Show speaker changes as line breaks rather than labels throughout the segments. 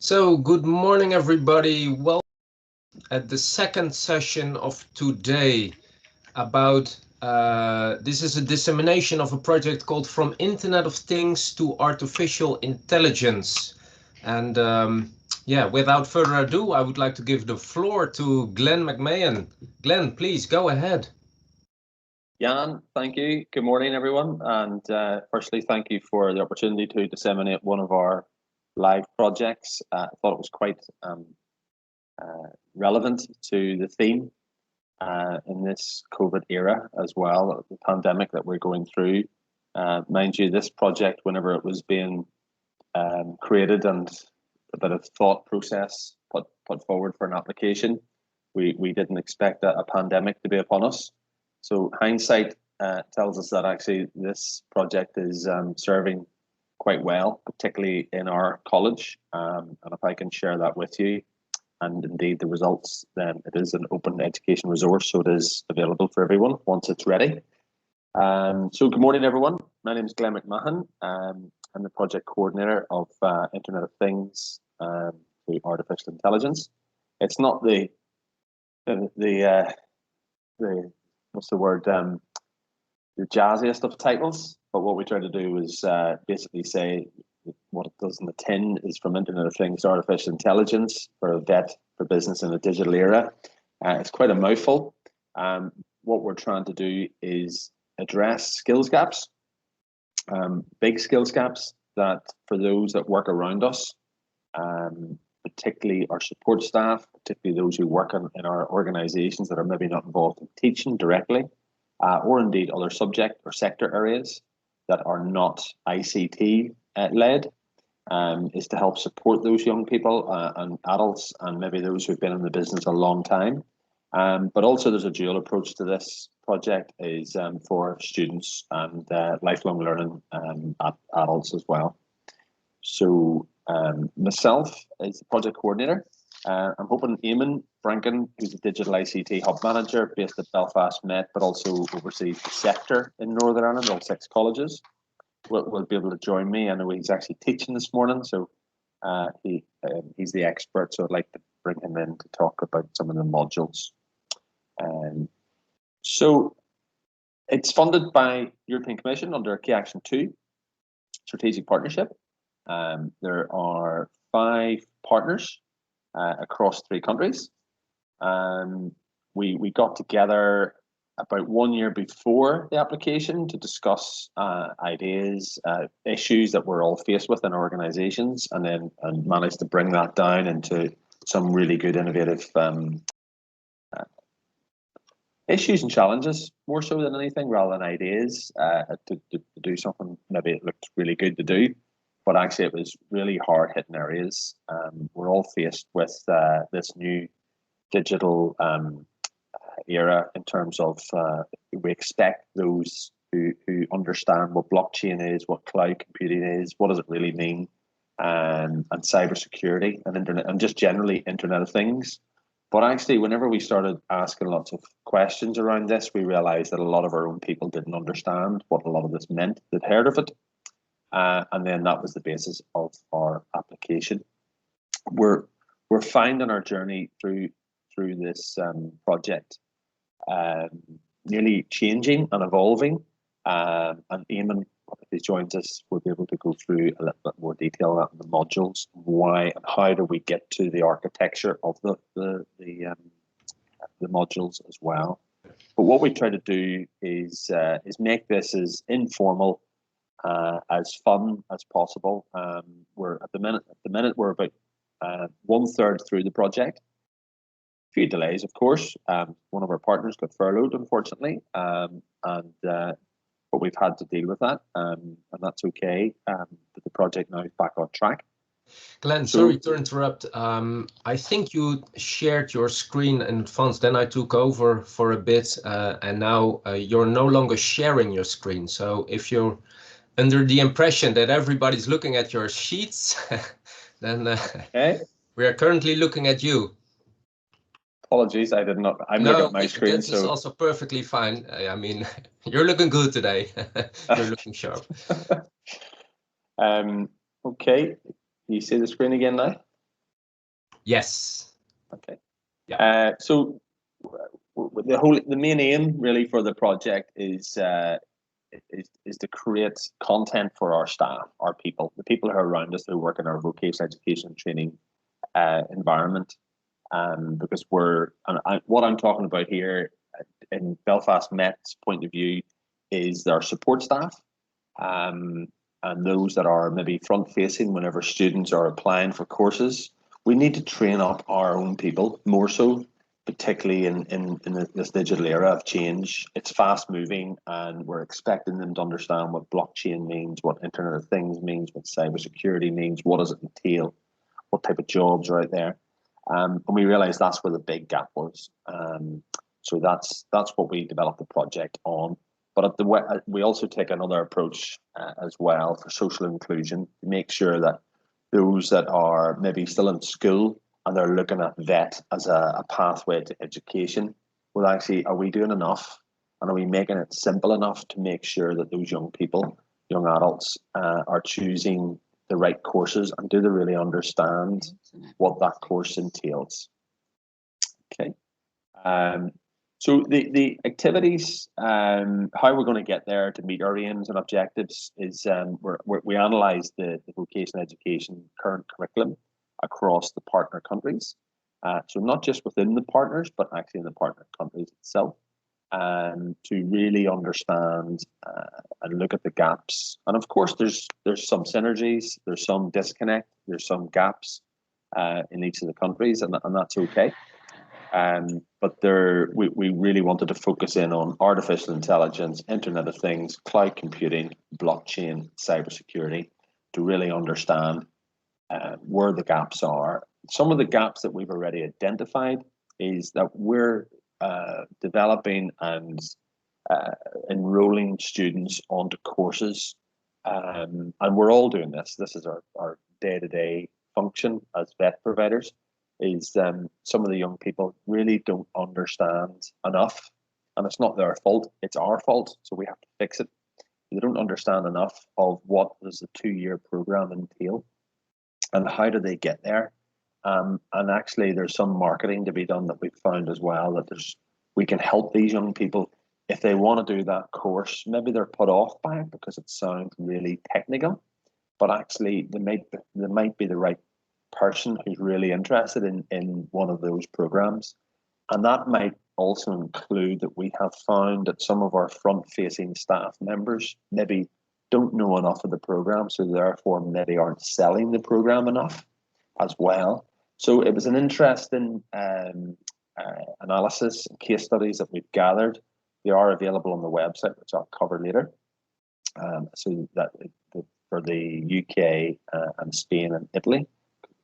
So, good morning, everybody. Welcome at the second session of today about this is a dissemination of a project called From Internet of Things to Artificial Intelligence. And yeah, without further ado, I would like to give the floor to Glenn McMahon. Glenn, please go ahead.
Jan, thank you. Good morning, everyone. And firstly, thank you for the opportunity to disseminate one of our live projects. I thought it was quite relevant to the theme in this COVID era as well, the pandemic that we're going through. Mind you, this project, whenever it was being created and a bit of thought process put forward for an application, we didn't expect a pandemic to be upon us. So hindsight tells us that actually this project is serving quite well, particularly in our college. And if I can share that with you, and indeed the results, then it is an open education resource, so it is available for everyone once it's ready. So good morning, everyone. My name is Glenn McMahon. I'm the project coordinator of Internet of Things through artificial intelligence. It's not the what's the word, the jazziest of titles, but what we try to do is basically say what it does in the tin is From Internet of Things to Artificial Intelligence for a vet for business in a digital era. It's quite a mouthful. What we're trying to do is address skills gaps, big skills gaps that for those that work around us, particularly our support staff, particularly those who work in our organisations that are maybe not involved in teaching directly, or indeed other subject or sector areas that are not ICT led, is to help support those young people and adults and maybe those who've been in the business a long time. But also there's a dual approach to this project is for students and lifelong learning adults as well. So myself as the project coordinator. I'm hoping Eamon Franken, who's a digital ICT hub manager based at Belfast Met, but also oversees the sector in Northern Ireland, all 6 colleges, will be able to join me. I know he's actually teaching this morning, so he's the expert, so I'd like to bring him in to talk about some of the modules. So it's funded by European Commission under Key Action 2 strategic partnership. There are 5 partners across 3 countries. We got together about 1 year before the application to discuss ideas, issues that we're all faced with in organizations, and managed to bring that down into some really good innovative issues and challenges, more so than anything, rather than ideas to do something maybe it looked really good to do. But actually it was really hard hitting areas. We're all faced with this new digital era in terms of we expect those who understand what blockchain is, what cloud computing is, what does it really mean, and cybersecurity and internet and just generally Internet of Things. But actually, whenever we started asking lots of questions around this, we realized that a lot of our own people didn't understand what a lot of this meant. They'd heard of it. And then that was the basis of our application. We're finding our journey through this project nearly changing and evolving. And Eamon, if he joins us, we'll be able to go through a little bit more detail on the modules, why and how do we get to the architecture of the modules as well. But what we try to do is make this as informal, as fun as possible. We're at the minute we're about 1/3 through the project. A few delays, of course. One of our partners got furloughed, unfortunately, but we've had to deal with that, and that's okay. But the project now is back on track.
Glenn, sorry to interrupt. I think you shared your screen in advance, then I took over for a bit, and now you're no longer sharing your screen. So if you're under the impression that everybody's looking at your sheets, then okay. We are currently looking at you.
Apologies, I'm looking at my screen.
This is also perfectly fine. I mean, you're looking good today. You're looking sharp.
Okay, you see the screen again now?
Yes.
Okay.
Yeah.
So the main aim really for the project is to create content for our staff, our people, the people who are around us who work in our vocational education and training environment. Because what I'm talking about here in Belfast Met's point of view is their support staff, and those that are maybe front facing whenever students are applying for courses. We need to train up our own people more so, particularly in this digital era of change. It's fast moving, and we're expecting them to understand what blockchain means, what Internet of Things means, what cybersecurity means, what does it entail, what type of jobs are out there. And we realized that's where the big gap was. So that's what we developed the project on. But we also take another approach as well for social inclusion to make sure that those that are maybe still in school and they're looking at VET as a pathway to education, well, actually, are we doing enough? And are we making it simple enough to make sure that those young people, young adults, are choosing the right courses, and do they really understand what that course entails? Okay. So the activities, how we're going to get there to meet our aims and objectives is we analyse the vocational education current curriculum across the partner countries. So not just within the partners, but actually in the partner countries itself, to really understand and look at the gaps. And of course, there's some synergies, there's some disconnect, there's some gaps in each of the countries, and that's okay. But we really wanted to focus in on artificial intelligence, Internet of Things, cloud computing, blockchain, cybersecurity, to really understand where the gaps are. Some of the gaps that we've already identified is that we're developing and enrolling students onto courses, and we're all doing this. This is our day-to-day function as VET providers. Is some of the young people really don't understand enough, and it's not their fault, it's our fault, so we have to fix it. They don't understand enough of what does the 2-year program entail and how do they get there. And actually there's some marketing to be done that we've found as well, that we can help these young people if they want to do that course. Maybe they're put off by it because it sounds really technical, but actually they might be the right person who's really interested in one of those programs. And that might also include that we have found that some of our front-facing staff members maybe don't know enough of the program, so therefore maybe aren't selling the program enough as well. So it was an interesting analysis and case studies that we've gathered. They are available on the website, which I'll cover later. So that for the UK and Spain and Italy,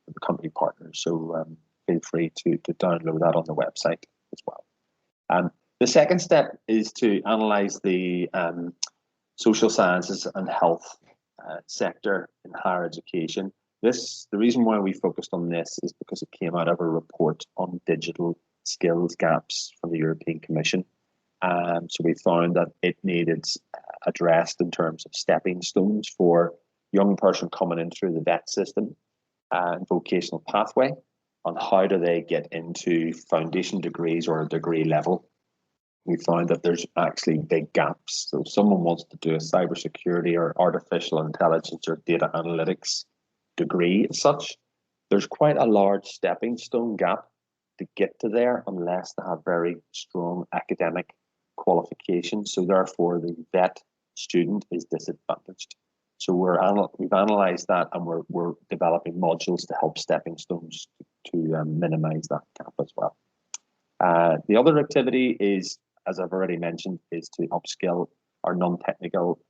the company partners. So feel free to download that on the website as well. The second step is to analyse the social sciences and health sector in higher education. The reason why we focused on this is because it came out of a report on digital skills gaps from the European Commission. So we found that it needed addressed in terms of stepping stones for young person coming in through the VET system and vocational pathway, on how do they get into foundation degrees or a degree level. We found that there's actually big gaps. So if someone wants to do a cybersecurity or artificial intelligence or data analytics degree as such, there's quite a large stepping stone gap to get to there unless they have very strong academic qualifications. So therefore the VET student is disadvantaged. So we've analysed that, and we're developing modules to help stepping stones to minimise that gap as well. The other activity is, as I've already mentioned, is to upskill our non-technical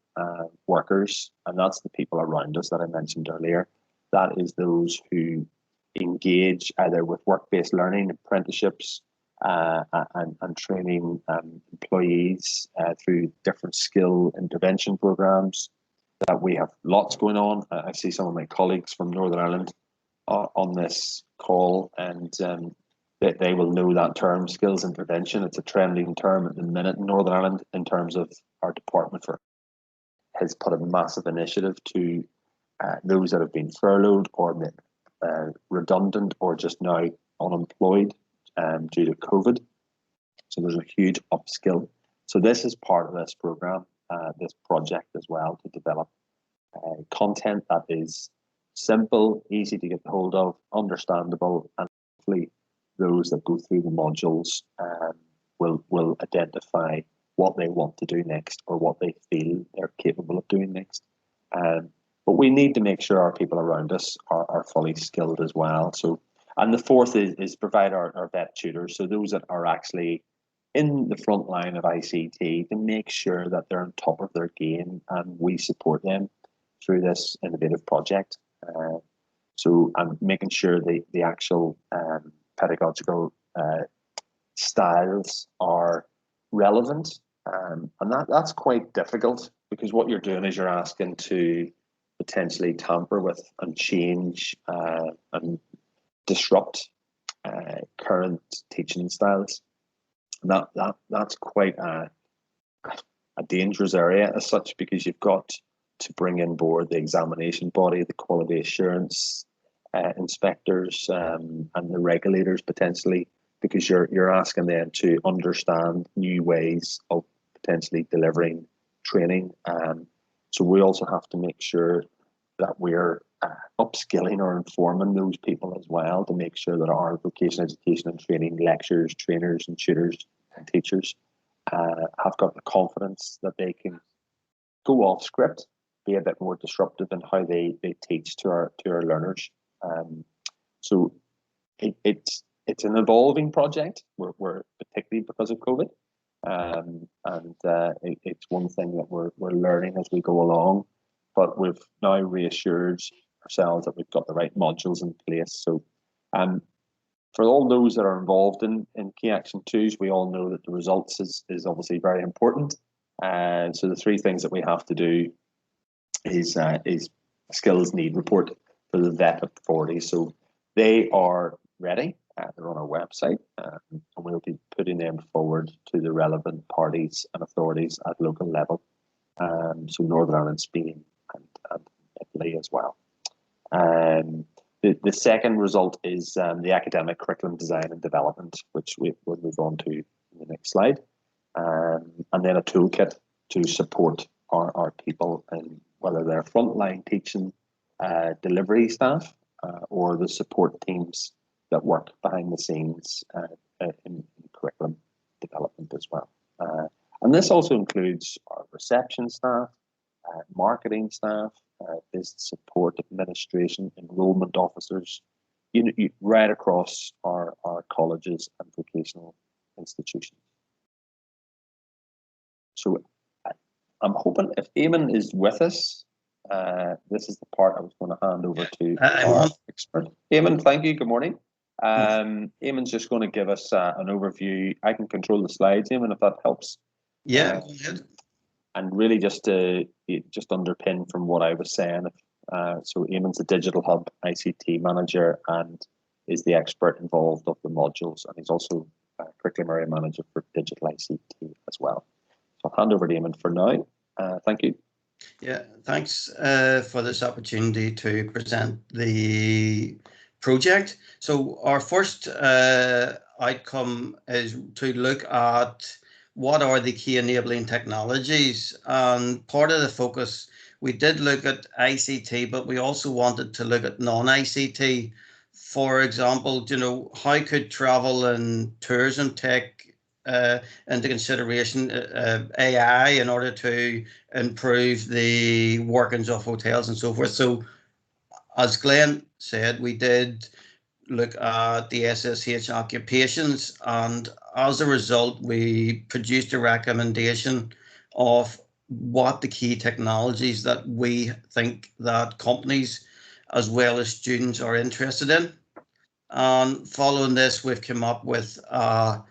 workers, and that's the people around us that I mentioned earlier. That is those who engage either with work-based learning, apprenticeships, and training employees through different skill intervention programs. That we have lots going on. I see some of my colleagues from Northern Ireland on this call, and they will know that term, skills intervention. It's a trending term at the minute in Northern Ireland in terms of our department has put a massive initiative to those that have been furloughed or redundant or just now unemployed due to COVID. So there's a huge upskill. So this is part of this program, this project as well, to develop content that is simple, easy to get hold of, understandable, and hopefully those that go through the modules will identify what they want to do next or what they feel they're capable of doing next. But we need to make sure our people around us are fully skilled as well. So, and the fourth is provide our vet tutors, so those that are actually in the front line of ICT, to make sure that they're on top of their game, and we support them through this innovative project. So I'm making sure the actual pedagogical styles are relevant, and that's quite difficult, because what you're doing is you're asking to potentially tamper with and change and disrupt current teaching styles. And that's quite a dangerous area as such, because you've got to bring in board the examination body, the quality assurance inspectors, and the regulators potentially, because you're asking them to understand new ways of potentially delivering training. So we also have to make sure that we're upskilling or informing those people as well, to make sure that our vocational education and training lecturers, trainers and tutors and teachers have got the confidence that they can go off script, be a bit more disruptive in how they teach to our learners. So it's an evolving project. We're particularly because of COVID, and it's one thing that we're learning as we go along. But we've now reassured ourselves that we've got the right modules in place. So, for all those that are involved in Key Action 2s, we all know that the results is obviously very important. And so the three things that we have to do is skills need report for the vet authorities. So they are ready. They're on our website, and we'll be putting them forward to the relevant parties and authorities at local level. So Northern Ireland, Spain, and Italy as well. The second result is the academic curriculum design and development, which we'll move on to in the next slide. And then a toolkit to support our people, and whether they're frontline teaching delivery staff or the support teams that work behind the scenes in curriculum development as well. And this also includes our reception staff, marketing staff, business support, administration, enrollment officers, right across our colleges and vocational institutions. So I'm hoping, if Eamon is with us, this is the part I was going to hand over to our expert. Eamon, thank you. Good morning. Eamon's just going to give us an overview. I can control the slides, Eamon, if that helps.
Yeah, go ahead.
And really just to underpin from what I was saying. So Eamon's the Digital Hub ICT manager and is the expert involved of the modules, and he's also curriculum area manager for digital ICT as well. So I'll hand over to Eamon for now. Thank you.
Yeah, thanks for this opportunity to present the project. So our first outcome is to look at what are the key enabling technologies, and part of the focus, we did look at ICT, but we also wanted to look at non-ICT. For example, how could travel and tourism take into consideration AI in order to improve the workings of hotels and so forth. So as Glenn said, we did look at the SSH occupations, and as a result, we produced a recommendation of what the key technologies that we think that companies as well as students are interested in. And following this, we've come up with a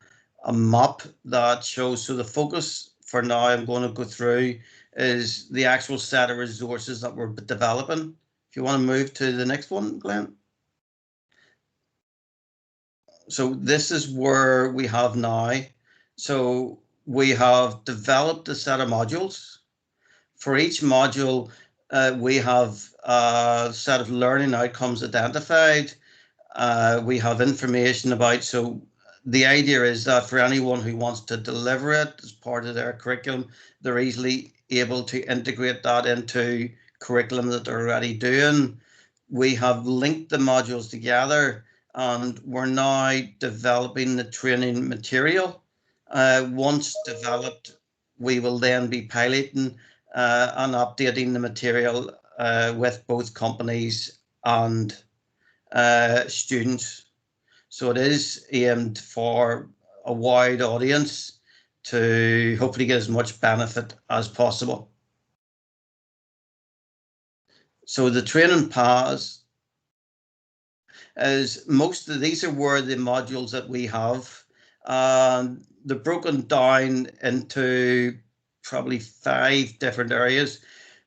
map that shows, so the focus for now I'm going to go through is the actual set of resources that we're developing. If you want to move to the next one, Glenn. So this is where we have now. So we have developed a set of modules. For each module, We have a set of learning outcomes identified. We have information about, so the idea is that for anyone who wants to deliver it as part of their curriculum, they're easily able to integrate that into curriculum that they're already doing. We have linked the modules together, and we're now developing the training material. Once developed, we will then be piloting and updating the material with both companies and students. So it is aimed for a wide audience to hopefully get as much benefit as possible. So the training paths is most of these are where the modules that we have. They're broken down into probably 5 different areas.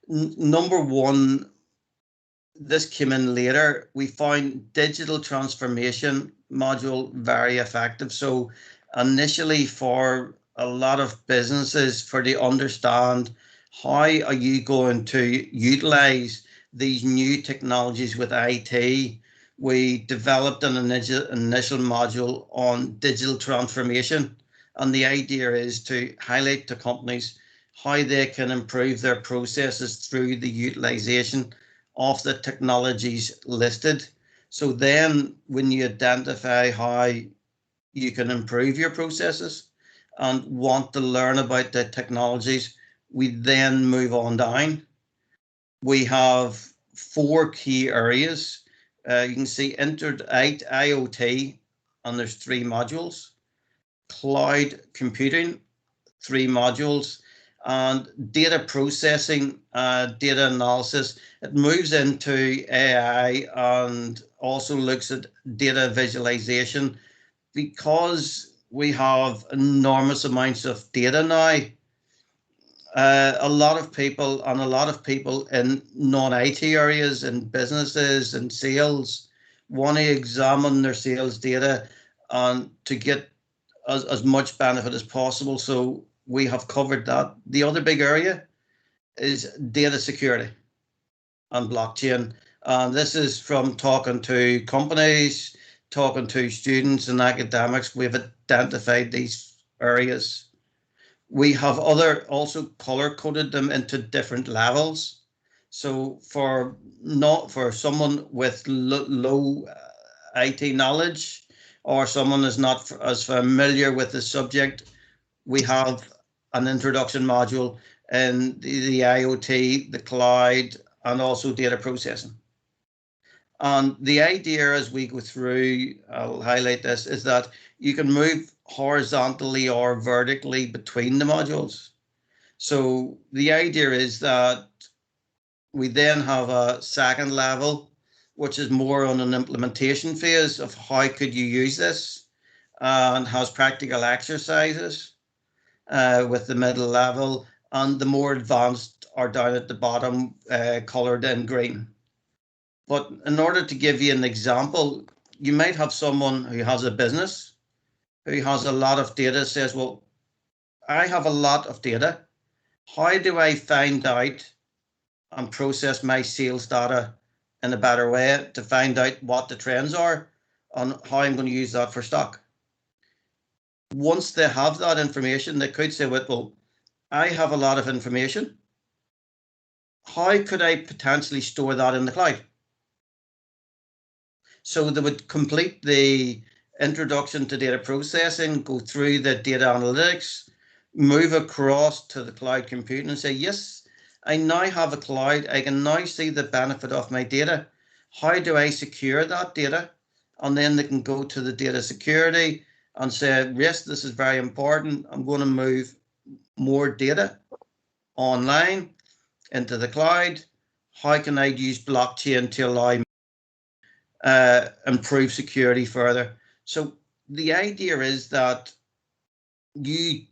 Number one, this came in later. We found digital transformation module very effective. So initially for a lot of businesses, for to understand how are you going to utilize these new technologies with IT, we developed an initial module on digital transformation. And the idea is to highlight to companies how they can improve their processes through the utilization of the technologies listed. So then when you identify how you can improve your processes and want to learn about the technologies, we then move on down. We have 4 key areas. You can see entered IoT, and there's 3 modules. Cloud computing, 3 modules. And data processing, data analysis, it moves into AI and also looks at data visualization. Because we have enormous amounts of data now, a lot of people in non-IT areas and businesses and sales want to examine their sales data and to get as much benefit as possible. So we have covered that. The other big area is data security and blockchain. This is from talking to companies, talking to students and academics. We've identified these areas. We have also color coded them into different levels. So for someone with low IT knowledge, or someone is not as familiar with the subject, we have an introduction module in the IoT, the cloud, and also data processing. And the idea as we go through, I'll highlight this, is that you can move horizontally or vertically between the modules. So the idea is that we then have a second level, which is more on an implementation phase of how could you use this, and has practical exercises with the middle level, and the more advanced are down at the bottom, coloured in green. But in order to give you an example, you might have someone who has a business, who has a lot of data, says, well, I have a lot of data. How do I find out and process my sales data in a better way to find out what the trends are and how I'm going to use that for stock? Once they have that information, they could say, well, I have a lot of information. How could I potentially store that in the cloud? So they would complete the introduction to data processing, go through the data analytics, move across to the cloud computing and say, yes, I now have a cloud. I can now see the benefit of my data. How do I secure that data? And then they can go to the data security and say, yes, this is very important. I'm going to move more data online into the cloud. How can I use blockchain to allow me improve security further? So the idea is that you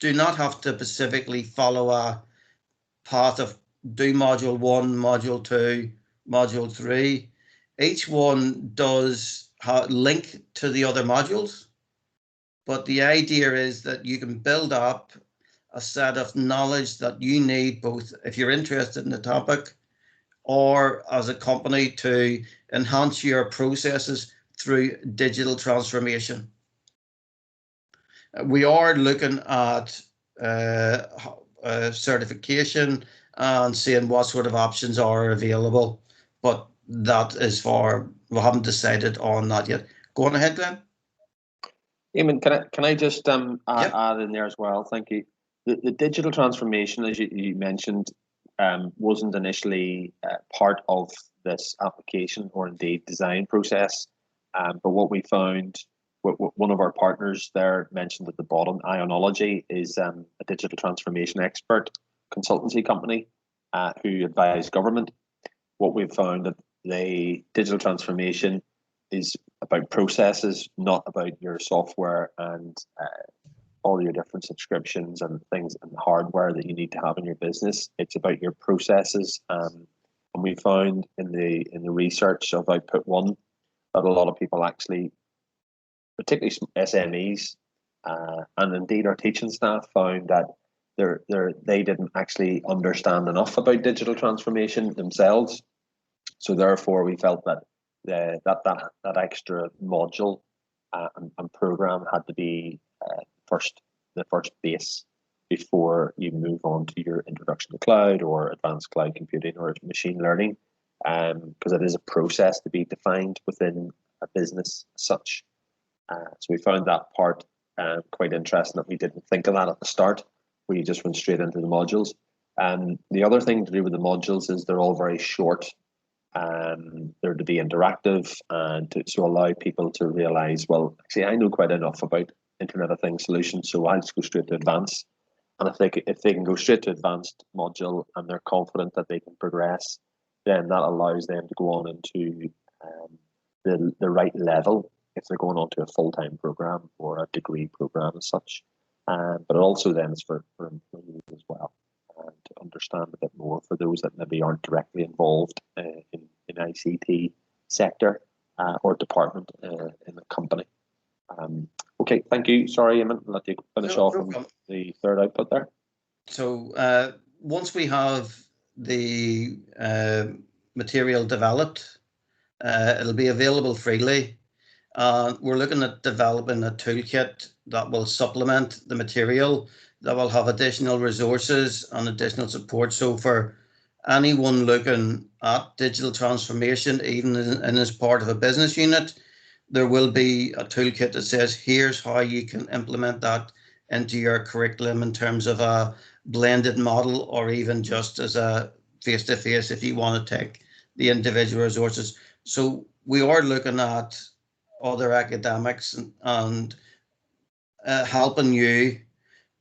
do not have to specifically follow a path of do module 1, module 2, module 3. Each one does link to the other modules, but the idea is that you can build up a set of knowledge that you need, both if you're interested in the topic or as a company to enhance your processes through digital transformation. We are looking at certification and seeing what sort of options are available, but that is we haven't decided on that yet. Go on ahead, Glenn.
Eamon, can I just add in there as well? Thank you. The digital transformation, as you mentioned, wasn't initially part of this application or indeed design process, but what we found, one of our partners there mentioned at the bottom, Ionology is a digital transformation expert consultancy company who advise government. What we've found that the digital transformation is about processes, not about your software and all your different subscriptions and things and hardware that you need to have in your business. It's about your processes. And we found in the research of Output One that a lot of people actually, particularly SMEs, and indeed our teaching staff, found that they didn't actually understand enough about digital transformation themselves. So therefore, we felt that that extra module and program had to be the first base before you move on to your introduction to cloud or advanced cloud computing or machine learning, because it is a process to be defined within a business as such. So we found that part quite interesting, that we didn't think of that at the start. We just went straight into the modules. The other thing to do with the modules is they're all very short. They're to be interactive and to allow people to realize, well, actually, I know quite enough about Internet of Things solutions, so I'll just go straight to advanced. And if they can go straight to advanced module and they're confident that they can progress, then that allows them to go on into the right level if they're going on to a full-time program or a degree program as such. But also then it's for employees as well, to understand a bit more for those that maybe aren't directly involved in ICT sector or department in the company. Okay, thank you. Sorry, Eamon, I'll let you finish off on the third output there.
So once we have the material developed, it'll be available freely. We're looking at developing a toolkit that will supplement the material, that will have additional resources and additional support. So for anyone looking at digital transformation, even as part of a business unit, there will be a toolkit that says, here's how you can implement that into your curriculum in terms of a blended model, or even just as a face-to-face if you want to take the individual resources. So we are looking at other academics and helping you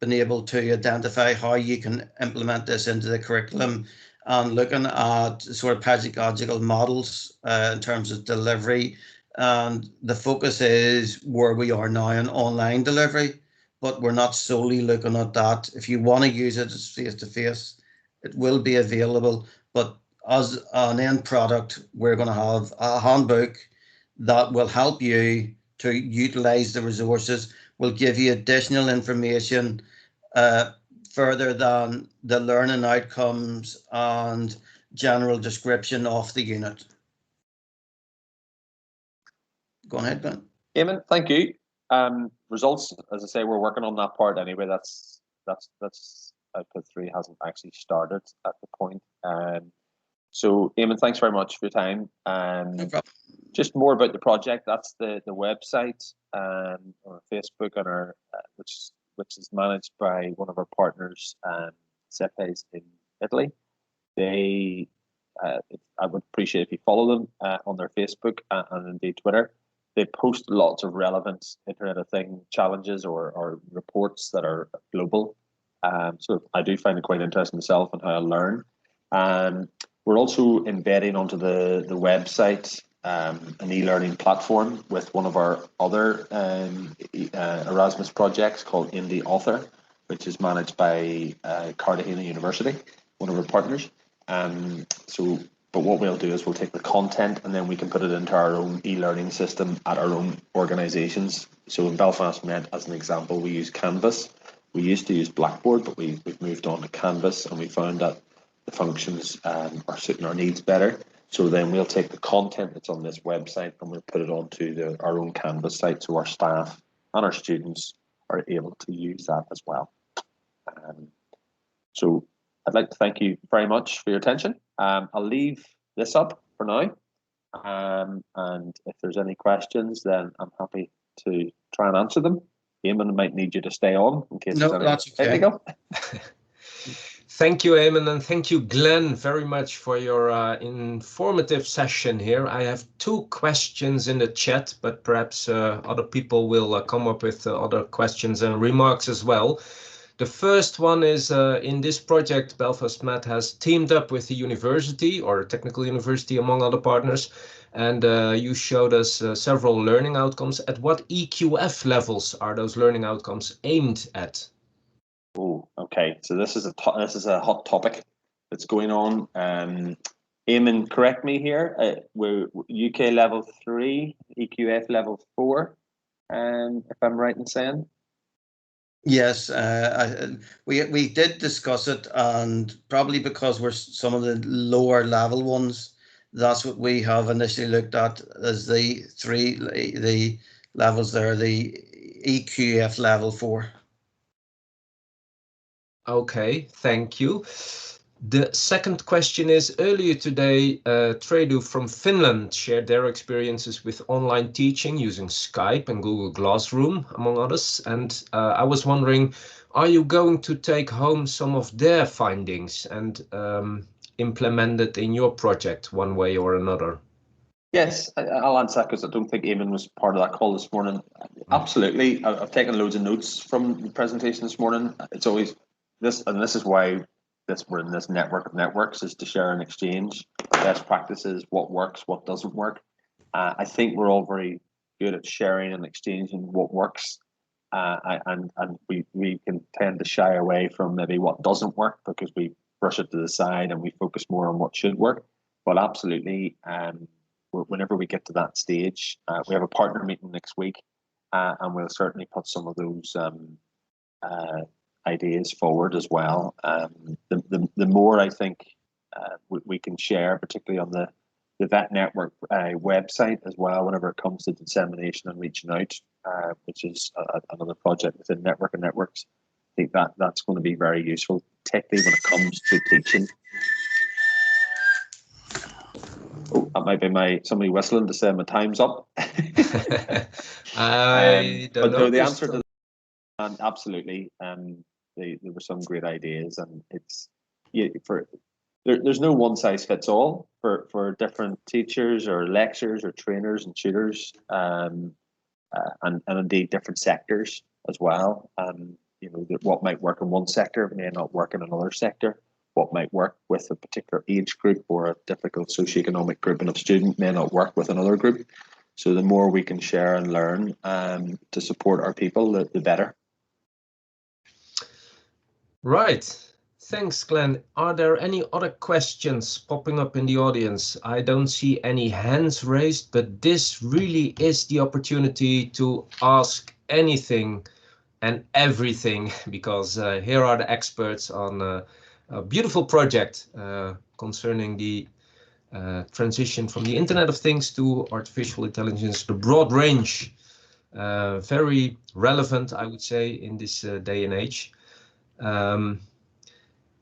been able to identify how you can implement this into the curriculum, and looking at sort of pedagogical models in terms of delivery. And the focus is where we are now in online delivery, but we're not solely looking at that. If you want to use it as face-to-face, it will be available. But as an end product, we're going to have a handbook that will help you to utilize the resources, will give you additional information further than the learning outcomes and general description of the unit. Go ahead, Ben.
Eamon, thank you. Results, as I say, we're working on that part anyway. That's output 3 hasn't actually started at the point. So Eamon, thanks very much for your time.
No problem.
Just more about the project. That's the website or Facebook and our which is managed by one of our partners, Cepes in Italy. They, I would appreciate if you follow them on their Facebook and indeed Twitter. They post lots of relevant Internet of Things challenges or reports that are global. So I do find it quite interesting myself and how I learn. We're also embedding onto the website an e-learning platform with one of our other Erasmus projects called Indie Author, which is managed by Cartagena University, one of our partners. But what we'll do is we'll take the content and then we can put it into our own e-learning system at our own organisations. So in Belfast Met, as an example, we use Canvas. We used to use Blackboard, but we've moved on to Canvas, and we found that the functions are suiting our needs better. So then we'll take the content that's on this website and we'll put it onto our own Canvas site, so our staff and our students are able to use that as well. So I'd like to thank you very much for your attention. I'll leave this up for now. And if there's any questions, then I'm happy to try and answer them. Eamon might need you to stay on in case
No,
there's any.
that's okay.
There you go.
Thank you, Eamon, and thank you, Glenn, very much for your informative session here. I have 2 questions in the chat, but perhaps other people will come up with other questions and remarks as well. The first one is, in this project, Belfast Met has teamed up with the university or technical university, among other partners, and you showed us several learning outcomes. At what EQF levels are those learning outcomes aimed at?
Oh, okay. So this is a hot topic that's going on. Eamon, correct me here. We're UK level 3, EQF level 4. If I'm right in saying.
Yes, we did discuss it, and probably because we're some of the lower level ones, that's what we have initially looked at as the levels there, the EQF level 4.
Okay, thank you. The second question is, earlier today, Tredu from Finland shared their experiences with online teaching using Skype and Google Classroom, among others. And I was wondering, are you going to take home some of their findings and implement it in your project one way or another?
Yes, I'll answer that because I don't think Eamon was part of that call this morning. Absolutely. I've taken loads of notes from the presentation this morning. It's always this, and this is why we're in this network of networks, is to share and exchange best practices, what works, what doesn't work. I think we're all very good at sharing and exchanging what works, and we can tend to shy away from maybe what doesn't work because we brush it to the side and we focus more on what should work. But absolutely, whenever we get to that stage, we have a partner meeting next week, and we'll certainly put some of those ideas forward as well. The more I think we can share, particularly on the Vet Network website as well, whenever it comes to dissemination and reaching out, which is another project within Network and Networks. I think that's going to be very useful, particularly when it comes to teaching. Oh, that might be somebody whistling to say my time's up.
I don't know.
But no, the answer to that, absolutely. There were some great ideas, and there's no one size fits all for different teachers or lecturers or trainers and tutors, and indeed different sectors as well. What might work in one sector may not work in another sector. What might work with a particular age group or a difficult socioeconomic grouping of student may not work with another group. So the more we can share and learn to support our people, the better.
Right. Thanks, Glenn. Are there any other questions popping up in the audience? I don't see any hands raised, but this really is the opportunity to ask anything and everything, because here are the experts on a beautiful project concerning the transition from the Internet of Things to artificial intelligence, the broad range, very relevant, I would say, in this day and age.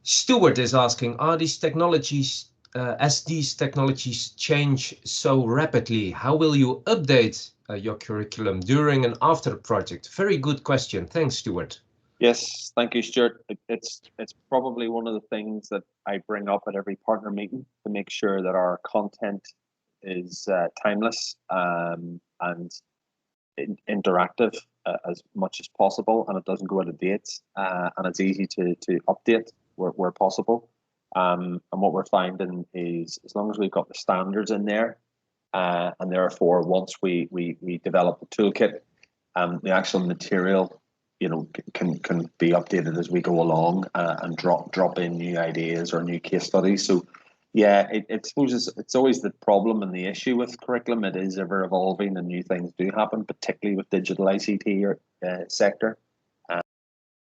Stuart is asking, are these technologies, as these technologies change so rapidly, how will you update your curriculum during and after the project? Very good question. Thanks, Stuart.
Yes, thank you, Stuart. It's probably one of the things that I bring up at every partner meeting to make sure that our content is timeless and interactive as much as possible, and it doesn't go out of date, and it's easy to update where possible. And what we're finding is, as long as we've got the standards in there, and therefore once we develop the toolkit, the actual material, can be updated as we go along, and drop in new ideas or new case studies. So yeah, I suppose it's always the problem and the issue with curriculum. It is ever evolving and new things do happen, particularly with digital ICT sector. And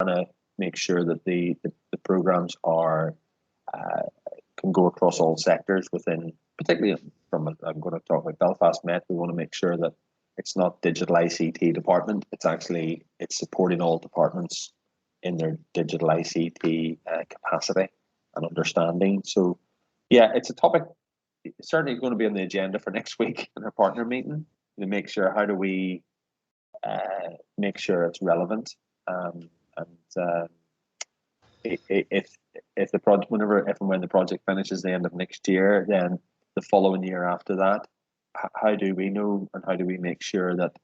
to make sure that the programs are can go across all sectors within, particularly from, I'm going to talk about Belfast Met. We want to make sure that it's not digital ICT department. It's supporting all departments in their digital ICT capacity and understanding. So yeah, it's a topic certainly going to be on the agenda for next week in our partner meeting, to make sure how do we make sure it's relevant, and if the project, if and when the project finishes the end of next year, then the following year after that, how do we know and how do we make sure that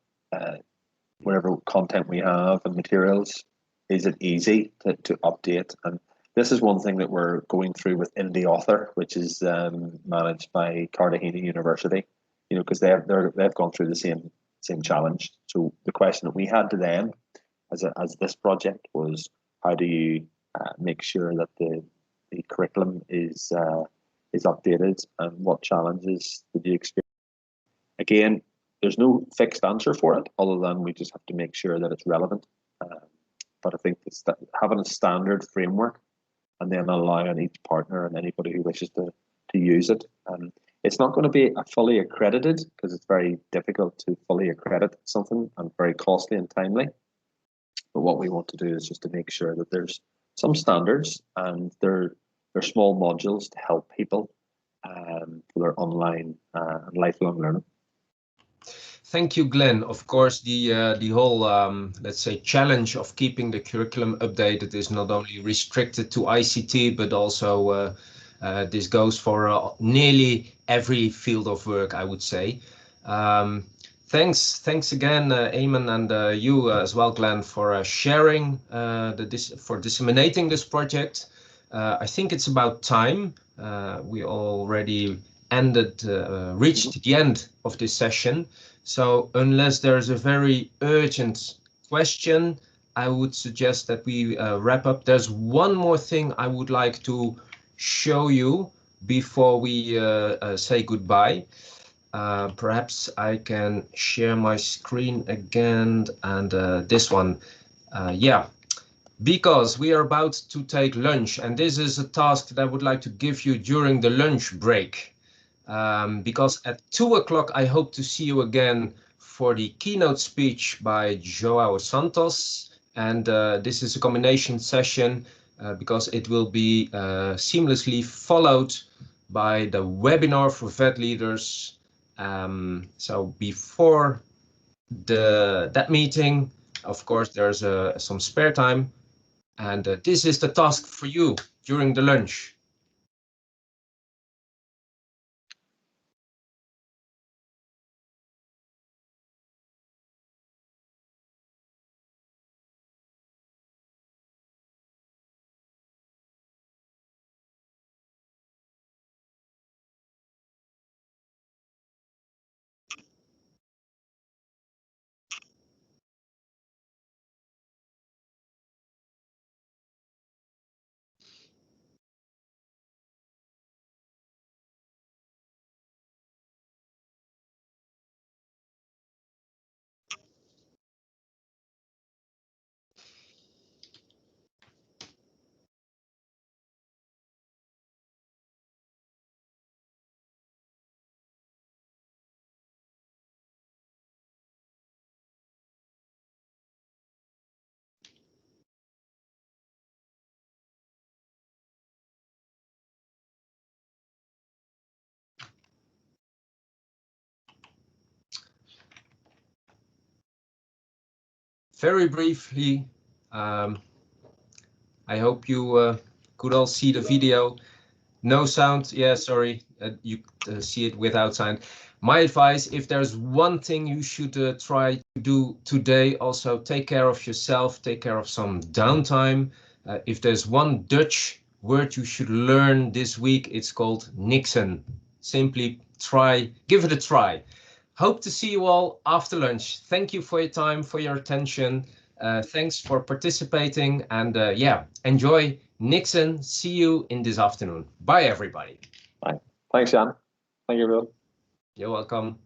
whatever content we have and materials, is it easy to update? And this is one thing that we're going through with Indie Author, which is managed by Cartagena University, you know, because they've gone through the same challenge. So the question that we had to them as this project was, how do you make sure that the curriculum is updated, and what challenges did you experience? Again, there's no fixed answer for it, other than we just have to make sure that it's relevant. But I think it's having a standard framework, and then allowing each partner and anybody who wishes to use it. It's not going to be fully accredited, because it's very difficult to fully accredit something and very costly and timely. But what we want to do is just to make sure that there's some standards, and they're small modules to help people for their online and lifelong learning.
Thank you, Glenn. Of course, the whole let's say challenge of keeping the curriculum updated is not only restricted to ICT, but also this goes for nearly every field of work, I would say. Thanks again, Eamon, and you as well, Glenn, for sharing for disseminating this project. I think it's about time. We already reached the end of this session. So unless there's a very urgent question, I would suggest that we wrap up. There's one more thing I would like to show you before we say goodbye. Perhaps I can share my screen again, and this one. Yeah, because we are about to take lunch, and this is a task that I would like to give you during the lunch break. Because at 2 o'clock, I hope to see you again for the keynote speech by Joao Santos. And this is a combination session because it will be seamlessly followed by the webinar for vet leaders. So before that meeting, of course, there's some spare time. And this is the task for you during the lunch. Very briefly, I hope you could all see the video. No sound. Yeah, sorry, you see it without sound. My advice, if there's one thing you should try to do today, also take care of yourself, take care of some downtime. If there's one Dutch word you should learn this week, it's called niksen. Simply give it a try. Hope to see you all after lunch. Thank you for your time, for your attention. Thanks for participating, and yeah, enjoy niksen. See you in this afternoon. Bye, everybody.
Bye. Thanks, Jan. Thank you, everyone.
You're welcome.